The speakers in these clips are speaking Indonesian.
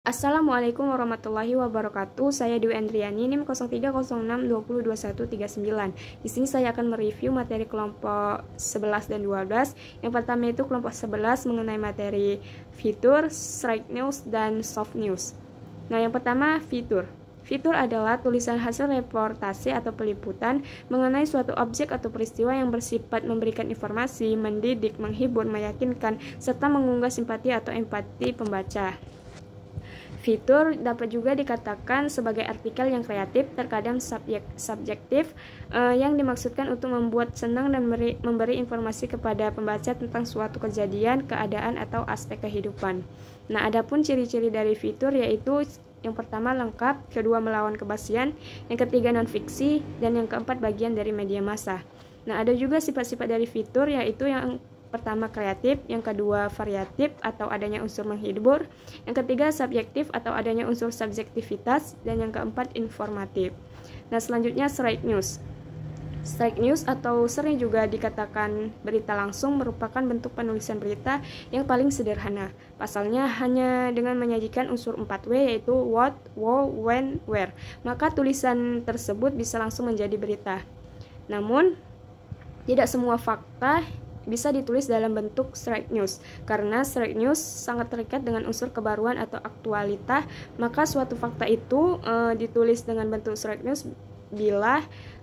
Assalamualaikum warahmatullahi wabarakatuh. Saya Dwi Andriani, NIM 0306202139. Di sini saya akan mereview materi kelompok 11 dan 12. Yang pertama itu kelompok 11 mengenai materi fitur, strike news, dan soft news. Nah, yang pertama fitur. Fitur adalah tulisan hasil reportase atau peliputan mengenai suatu objek atau peristiwa yang bersifat memberikan informasi, mendidik, menghibur, meyakinkan, serta mengunggah simpati atau empati pembaca. Fitur dapat juga dikatakan sebagai artikel yang kreatif, terkadang subjektif, yang dimaksudkan untuk membuat senang dan memberi informasi kepada pembaca tentang suatu kejadian, keadaan, atau aspek kehidupan. Nah, adapun ciri-ciri dari fitur yaitu yang pertama lengkap, kedua melawan kebasian, yang ketiga non-fiksi, dan yang keempat bagian dari media massa. Nah, ada juga sifat-sifat dari fitur yaitu yang pertama kreatif, yang kedua variatif atau adanya unsur menghibur, yang ketiga subjektif atau adanya unsur subjektivitas, dan yang keempat informatif. Nah, selanjutnya strike news. Strike news atau sering juga dikatakan berita langsung merupakan bentuk penulisan berita yang paling sederhana. Pasalnya hanya dengan menyajikan unsur 4W yaitu what, how, when, where. Maka tulisan tersebut bisa langsung menjadi berita. Namun, tidak semua fakta bisa ditulis dalam bentuk strike news. Karena strike news sangat terikat dengan unsur kebaruan atau aktualitas, maka suatu fakta itu ditulis dengan bentuk strike news bila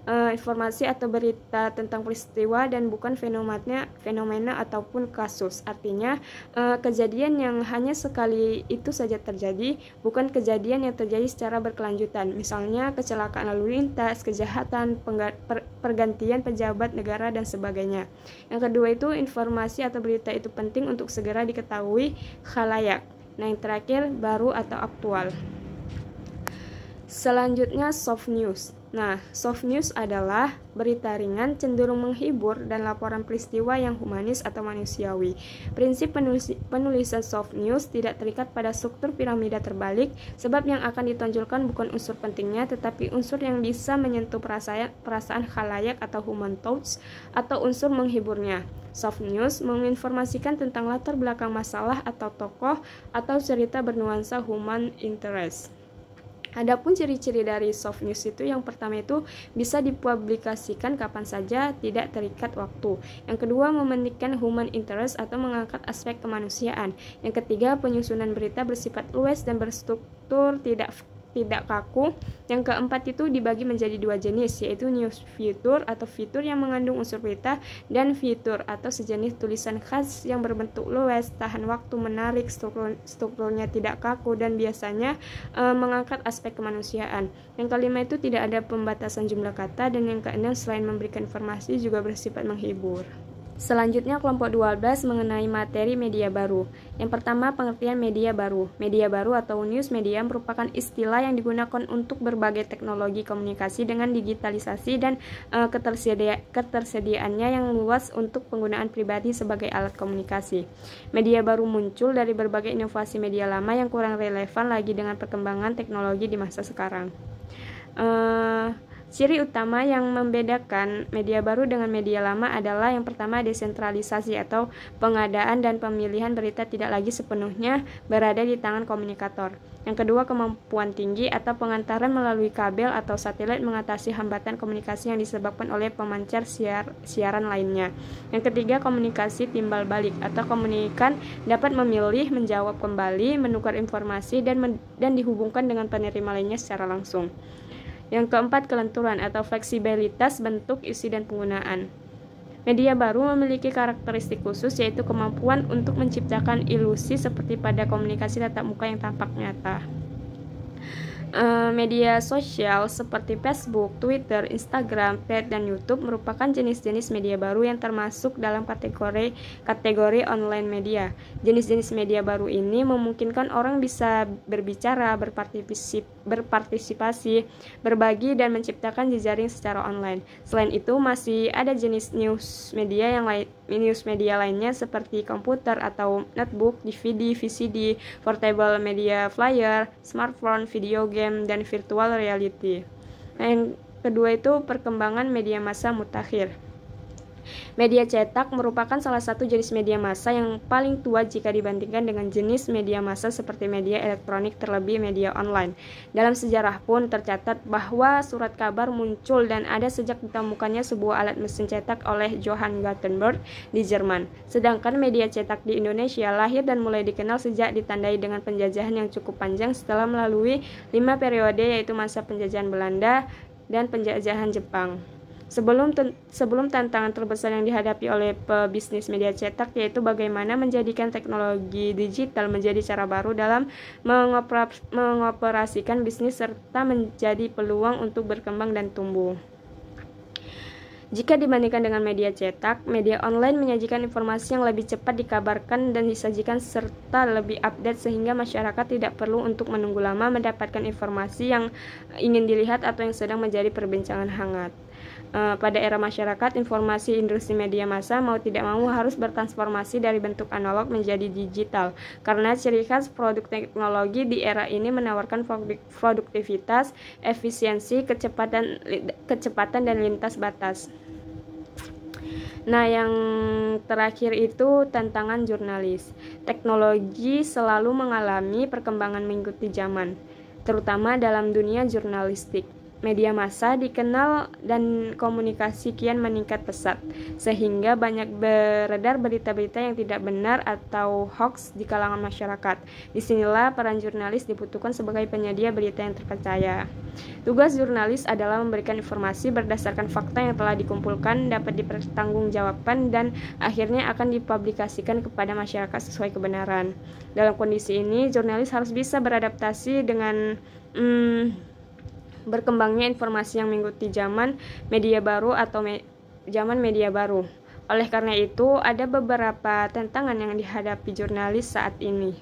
informasi atau berita tentang peristiwa dan bukan fenomena ataupun kasus. Artinya kejadian yang hanya sekali itu saja terjadi, bukan kejadian yang terjadi secara berkelanjutan. Misalnya kecelakaan lalu lintas, kejahatan, pergantian pejabat negara, dan sebagainya. Yang kedua itu informasi atau berita itu penting untuk segera diketahui khalayak. Nah, yang terakhir baru atau aktual. Selanjutnya soft news. Nah, soft news adalah berita ringan, cenderung menghibur, dan laporan peristiwa yang humanis atau manusiawi. Prinsip penulisan soft news tidak terikat pada struktur piramida terbalik, sebab yang akan ditonjolkan bukan unsur pentingnya, tetapi unsur yang bisa menyentuh perasaan khalayak atau human touch, atau unsur menghiburnya. Soft news menginformasikan tentang latar belakang masalah atau tokoh, atau cerita bernuansa human interest. Adapun ciri-ciri dari soft news itu yang pertama itu bisa dipublikasikan kapan saja, tidak terikat waktu. Yang kedua, mementingkan human interest atau mengangkat aspek kemanusiaan. Yang ketiga, penyusunan berita bersifat luas dan berstruktur tidak kaku. Yang keempat itu dibagi menjadi dua jenis, yaitu news fitur atau fitur yang mengandung unsur berita, dan fitur atau sejenis tulisan khas yang berbentuk luas, tahan waktu, menarik, strukturnya tidak kaku, dan biasanya mengangkat aspek kemanusiaan. Yang kelima itu tidak ada pembatasan jumlah kata, dan yang keenam selain memberikan informasi juga bersifat menghibur. Selanjutnya kelompok 12 mengenai materi media baru. Yang pertama, pengertian media baru. Media baru atau news media merupakan istilah yang digunakan untuk berbagai teknologi komunikasi dengan digitalisasi dan ketersediaannya yang luas untuk penggunaan pribadi sebagai alat komunikasi. Media baru muncul dari berbagai inovasi media lama yang kurang relevan lagi dengan perkembangan teknologi di masa sekarang. Ciri utama yang membedakan media baru dengan media lama adalah yang pertama desentralisasi atau pengadaan dan pemilihan berita tidak lagi sepenuhnya berada di tangan komunikator. Yang kedua, kemampuan tinggi atau pengantaran melalui kabel atau satelit mengatasi hambatan komunikasi yang disebabkan oleh pemancar siaran lainnya. Yang ketiga, komunikasi timbal balik atau komunikan dapat memilih, menjawab kembali, menukar informasi, dan dihubungkan dengan penerima lainnya secara langsung. Yang keempat, kelenturan atau fleksibilitas bentuk, isi, dan penggunaan. Media baru memiliki karakteristik khusus, yaitu kemampuan untuk menciptakan ilusi seperti pada komunikasi tatap muka yang tampak nyata. Media sosial seperti Facebook, Twitter, Instagram, Threads, dan YouTube merupakan jenis-jenis media baru yang termasuk dalam kategori online media. Jenis-jenis media baru ini memungkinkan orang bisa berbicara, berpartisipasi, berbagi, dan menciptakan jejaring secara online. Selain itu, masih ada jenis news media lainnya seperti komputer atau notebook, DVD, VCD, portable media flyer, smartphone, video game, dan virtual reality. Nah, yang kedua itu perkembangan media massa mutakhir. Media cetak merupakan salah satu jenis media massa yang paling tua jika dibandingkan dengan jenis media massa seperti media elektronik, terlebih media online. Dalam sejarah pun tercatat bahwa surat kabar muncul dan ada sejak ditemukannya sebuah alat mesin cetak oleh Johann Gutenberg di Jerman. Sedangkan media cetak di Indonesia lahir dan mulai dikenal sejak ditandai dengan penjajahan yang cukup panjang setelah melalui 5 periode, yaitu masa penjajahan Belanda dan penjajahan Jepang. Sebelum tantangan terbesar yang dihadapi oleh pebisnis media cetak, yaitu bagaimana menjadikan teknologi digital menjadi cara baru dalam mengoperasikan bisnis serta menjadi peluang untuk berkembang dan tumbuh. Jika dibandingkan dengan media cetak, media online menyajikan informasi yang lebih cepat dikabarkan dan disajikan serta lebih update sehingga masyarakat tidak perlu untuk menunggu lama mendapatkan informasi yang ingin dilihat atau yang sedang menjadi perbincangan hangat. Pada era masyarakat informasi, industri media massa mau tidak mau harus bertransformasi dari bentuk analog menjadi digital karena ciri khas produk teknologi di era ini menawarkan produktivitas, efisiensi, kecepatan dan lintas batas. Nah, yang terakhir itu tantangan jurnalis. Teknologi selalu mengalami perkembangan mengikuti zaman, terutama dalam dunia jurnalistik. Media massa dikenal dan komunikasi kian meningkat pesat, sehingga banyak beredar berita-berita yang tidak benar atau hoax di kalangan masyarakat. Disinilah peran jurnalis dibutuhkan sebagai penyedia berita yang terpercaya. Tugas jurnalis adalah memberikan informasi berdasarkan fakta yang telah dikumpulkan, dapat dipertanggungjawabkan, dan akhirnya akan dipublikasikan kepada masyarakat sesuai kebenaran. Dalam kondisi ini, jurnalis harus bisa beradaptasi dengan berkembangnya informasi yang mengikuti zaman media baru atau zaman media baru. Oleh karena itu, ada beberapa tantangan yang dihadapi jurnalis saat ini.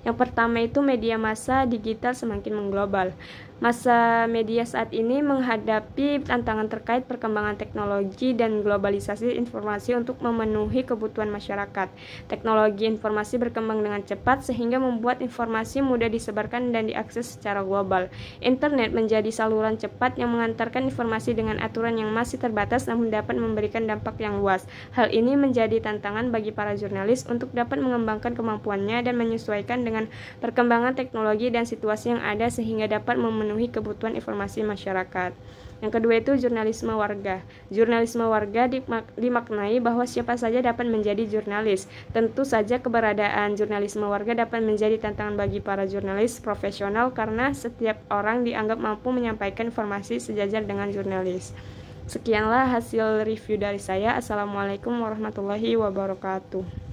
Yang pertama itu media massa digital semakin mengglobal. Masa media saat ini menghadapi tantangan terkait perkembangan teknologi dan globalisasi informasi untuk memenuhi kebutuhan masyarakat. Teknologi informasi berkembang dengan cepat sehingga membuat informasi mudah disebarkan dan diakses secara global. Internet menjadi saluran cepat yang mengantarkan informasi dengan aturan yang masih terbatas namun dapat memberikan dampak yang luas. Hal ini menjadi tantangan bagi para jurnalis untuk dapat mengembangkan kemampuannya dan menyesuaikan dengan perkembangan teknologi dan situasi yang ada sehingga dapat memenuhi kebutuhan informasi masyarakat. Yang kedua itu jurnalisme warga. Jurnalisme warga dimaknai bahwa siapa saja dapat menjadi jurnalis. Tentu saja keberadaan jurnalisme warga dapat menjadi tantangan bagi para jurnalis profesional karena setiap orang dianggap mampu menyampaikan informasi sejajar dengan jurnalis. Sekianlah hasil review dari saya. Assalamualaikum warahmatullahi wabarakatuh.